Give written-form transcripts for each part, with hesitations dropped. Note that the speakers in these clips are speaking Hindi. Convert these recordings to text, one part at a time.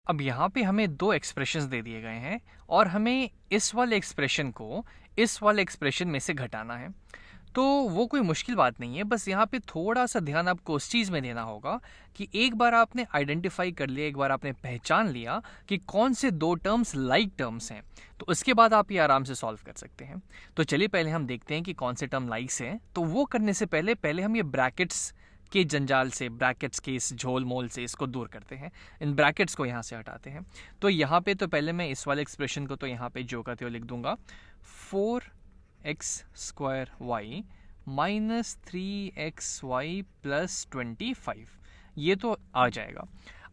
अब यहाँ पे हमें दो एक्सप्रेशंस दे दिए गए हैं और हमें इस वाले एक्सप्रेशन को इस वाले एक्सप्रेशन में से घटाना है। तो वो कोई मुश्किल बात नहीं है, बस यहाँ पे थोड़ा सा ध्यान आपको उस चीज़ में देना होगा कि एक बार आपने आइडेंटिफाई कर लिया, एक बार आपने पहचान लिया कि कौन से दो टर्म्स लाइक टर्म्स हैं, तो उसके बाद आप ये आराम से सॉल्व कर सकते हैं। तो चलिए पहले हम देखते हैं कि कौन से टर्म लाइक्स हैं। तो वो करने से पहले हम ये ब्रैकेट्स के जंजाल से, ब्रैकेट्स के इस झोल मोल से इसको दूर करते हैं, इन ब्रैकेट्स को यहाँ से हटाते हैं। तो यहाँ पे तो पहले मैं इस वाले एक्सप्रेशन को तो यहाँ पे जो का त्यों लिख दूंगा, 4x² माइनस 3xy प्लस 25, ये तो आ जाएगा।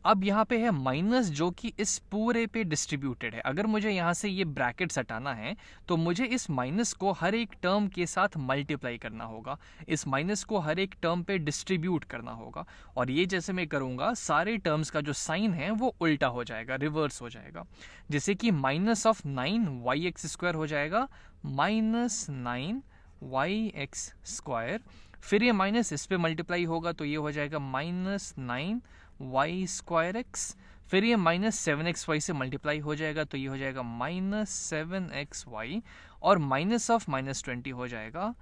अब यहाँ पे है माइनस जो कि इस पूरे पे डिस्ट्रीब्यूटेड है। अगर मुझे यहाँ से ये ब्रैकेट्स हटाना है तो मुझे इस माइनस को हर एक टर्म के साथ मल्टीप्लाई करना होगा, इस माइनस को हर एक टर्म पे डिस्ट्रीब्यूट करना होगा। और ये जैसे मैं करूँगा सारे टर्म्स का जो साइन है वो उल्टा हो जाएगा, रिवर्स हो जाएगा। जैसे कि माइनस ऑफ 9y² हो जाएगा माइनस 9y², फिर ये माइनस इस पे मल्टीप्लाई होगा तो ये हो जाएगा माइनस 9y²x, फिर ये माइनस 7xy से मल्टीप्लाई हो जाएगा तो ये हो जाएगा माइनस 7xy, और माइनस ऑफ -20 हो जाएगा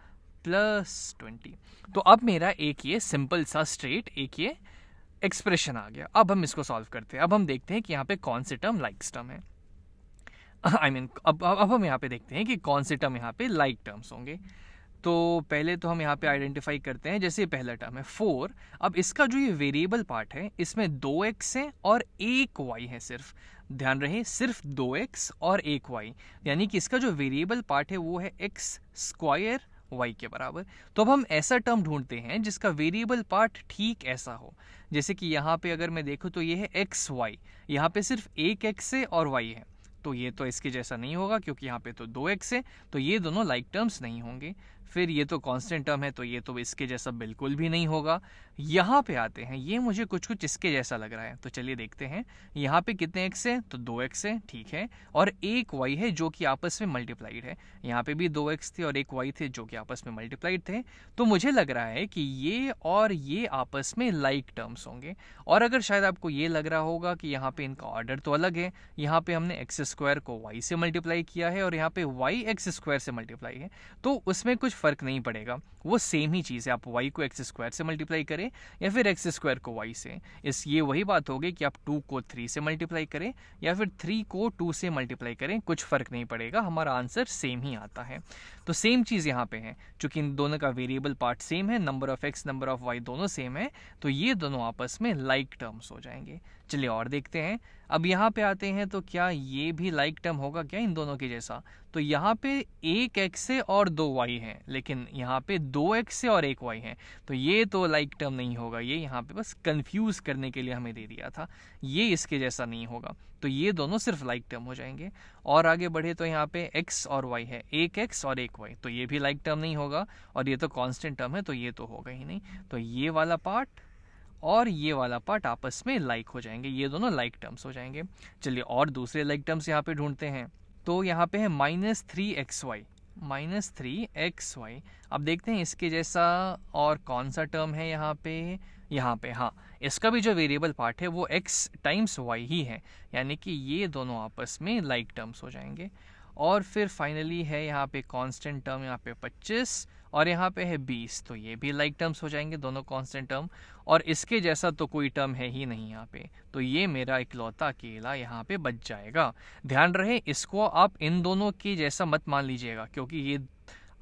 प्लस 20। तो अब मेरा एक ये सिंपल सा स्ट्रेट एक ये एक्सप्रेशन आ गया। अब हम इसको सॉल्व करते हैं। अब हम देखते हैं कि यहाँ पे कौन से टर्म लाइक्स टर्म है। अब हम यहाँ पे देखते हैं कि कौन से टर्म यहाँ पे लाइक टर्म्स होंगे। तो पहले तो हम यहाँ पे आइडेंटिफाई करते हैं, जैसे पहला टर्म है 4। अब इसका जो ये वेरिएबल पार्ट है इसमें 2x है और 1y है। सिर्फ ध्यान रहे, सिर्फ 2x और 1y, यानी कि इसका जो वेरिएबल पार्ट है वो है x² y के बराबर। तो अब हम ऐसा टर्म ढूंढते हैं जिसका वेरिएबल पार्ट ठीक ऐसा हो। जैसे कि यहाँ पे अगर मैं देखूँ तो ये है xy, यहाँ पे सिर्फ एक x है और y है, तो ये तो इसके जैसा नहीं होगा क्योंकि यहाँ पे तो 2x है, तो ये दोनों लाइक टर्म्स नहीं होंगे। फिर ये तो कांस्टेंट टर्म है तो ये तो इसके जैसा बिल्कुल भी नहीं होगा। यहाँ पे आते हैं, ये मुझे कुछ कुछ इसके जैसा लग रहा है, तो चलिए देखते हैं। यहाँ पे कितने x है, तो 2x है, ठीक है, और एक y है जो कि आपस में मल्टीप्लाइड है। यहाँ पे भी 2x थे और एक y थे जो कि आपस में मल्टीप्लाइड थे। तो मुझे लग रहा है कि ये और ये आपस में लाइक टर्म्स होंगे। और अगर शायद आपको ये लग रहा होगा कि यहाँ पे इनका ऑर्डर तो अलग है, यहाँ पे हमने x² को y से मल्टीप्लाई किया है और यहाँ पे y x² से मल्टीप्लाई है, तो उसमें कुछ फर्क नहीं पड़ेगा, वो सेम ही चीज़ है। आप y को x² से मल्टीप्लाई करें या फिर x² को y से, ये वही बात होगी कि आप 2 को 3 से मल्टीप्लाई करें या फिर 3 को 2 से मल्टीप्लाई करें, कुछ फर्क नहीं पड़ेगा, हमारा आंसर सेम ही आता है। तो सेम चीज़ यहाँ पे है, चूंकि इन दोनों का वेरिएबल पार्ट सेम है, number of x number of y दोनों सेम है, तो ये दोनों आपस में लाइक टर्म्स हो जाएंगे। चलिए और देखते हैं। अब यहाँ पे आते हैं, तो क्या ये भी लाइक टर्म होगा क्या इन दोनों के जैसा? तो यहाँ पे एक x है और 2y है, लेकिन यहाँ पे 2x है और 1y है, तो ये तो लाइक टर्म नहीं होगा। ये यहाँ पे बस कंफ्यूज करने के लिए हमें दे दिया था, ये इसके जैसा नहीं होगा, तो ये दोनों सिर्फ लाइक टर्म हो जाएंगे। और आगे बढ़े तो यहाँ पे x और y है, एक x और एक y, तो ये भी लाइक टर्म नहीं होगा, और ये तो कांस्टेंट टर्म है तो ये तो होगा ही नहीं। तो ये वाला पार्ट और ये वाला पार्ट आपस में लाइक हो जाएंगे, ये दोनों लाइक टर्म्स हो जाएंगे। चलिए और दूसरे लाइक टर्म्स यहाँ पे ढूंढते हैं। तो यहाँ पे है -3xy। अब देखते हैं इसके जैसा और कौन सा टर्म है यहाँ पे। हाँ, इसका भी जो वेरिएबल पार्ट है वो x टाइम्स y ही है, यानी कि ये दोनों आपस में लाइक टर्म्स हो जाएंगे। और फिर फाइनली है यहाँ पे कांस्टेंट टर्म, यहाँ पे 25 और यहाँ पे है 20, तो ये भी लाइक टर्म्स हो जाएंगे, दोनों कांस्टेंट टर्म। और इसके जैसा तो कोई टर्म है ही नहीं यहाँ पे, तो ये मेरा इकलौता अकेला यहाँ पे बच जाएगा। ध्यान रहे, इसको आप इन दोनों के जैसा मत मान लीजिएगा, क्योंकि ये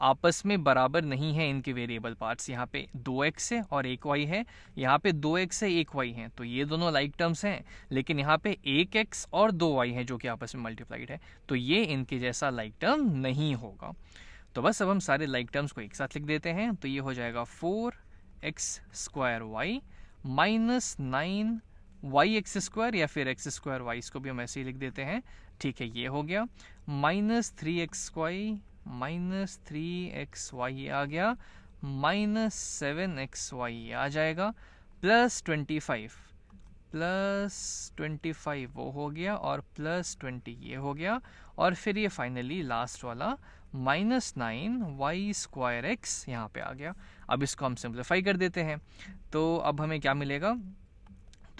आपस में बराबर नहीं है इनके वेरिएबल पार्ट्स। यहाँ पे 2x है और 1y है, यहाँ पे 2x है 1y है, तो ये दोनों लाइक टर्म्स हैं। लेकिन यहाँ पे 1x और 2y है जो कि आपस में मल्टीप्लाइड है, तो ये इनके जैसा लाइक टर्म नहीं होगा। तो बस अब हम सारे लाइक टर्म्स को एक साथ लिख देते हैं। तो ये हो जाएगा 4x² y माइनस 9y(x²) या फिर x² y, इसको भी हम ऐसे ही लिख देते हैं, ठीक है, ये हो गया। माइनस 3xy माइनस 3xy ये आ गया, माइनस 7xy ये आ जाएगा, प्लस 25 वो हो गया, और प्लस 20 ये हो गया, और फिर ये फाइनली लास्ट वाला -9y²x यहाँ पे आ गया। अब इसको हम सिंप्लीफाई कर देते हैं, तो अब हमें क्या मिलेगा?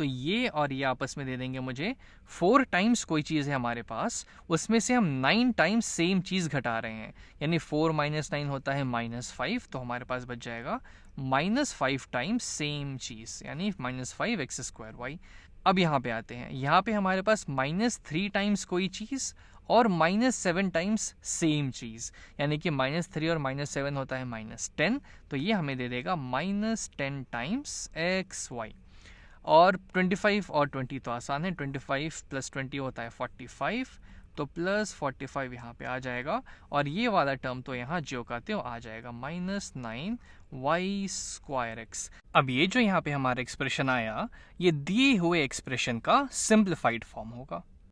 तो ये और ये आपस में दे देंगे मुझे 4 टाइम्स कोई चीज़ है हमारे पास, उसमें से हम 9 टाइम्स सेम चीज़ घटा रहे हैं, यानी 4 माइनस 9 होता है -5, तो हमारे पास बच जाएगा -5 टाइम्स सेम चीज़, यानी -5x²y। अब यहाँ पे आते हैं, यहाँ पे हमारे पास -3 टाइम्स कोई चीज़ और -7 टाइम्स सेम चीज़, यानी कि -3 और -7 होता है -10, तो ये हमें दे देगा -10 टाइम्स xy। और 25 और 20 तो आसान है, 25 + 20 होता है 45, तो +45 यहाँ पे आ जाएगा, और ये वाला टर्म तो यहाँ ज्यो का त्यों आ जाएगा, -9y²x। अब ये जो यहाँ पे हमारा एक्सप्रेशन आया, ये दिए हुए एक्सप्रेशन का सिंप्लीफाइड फॉर्म होगा।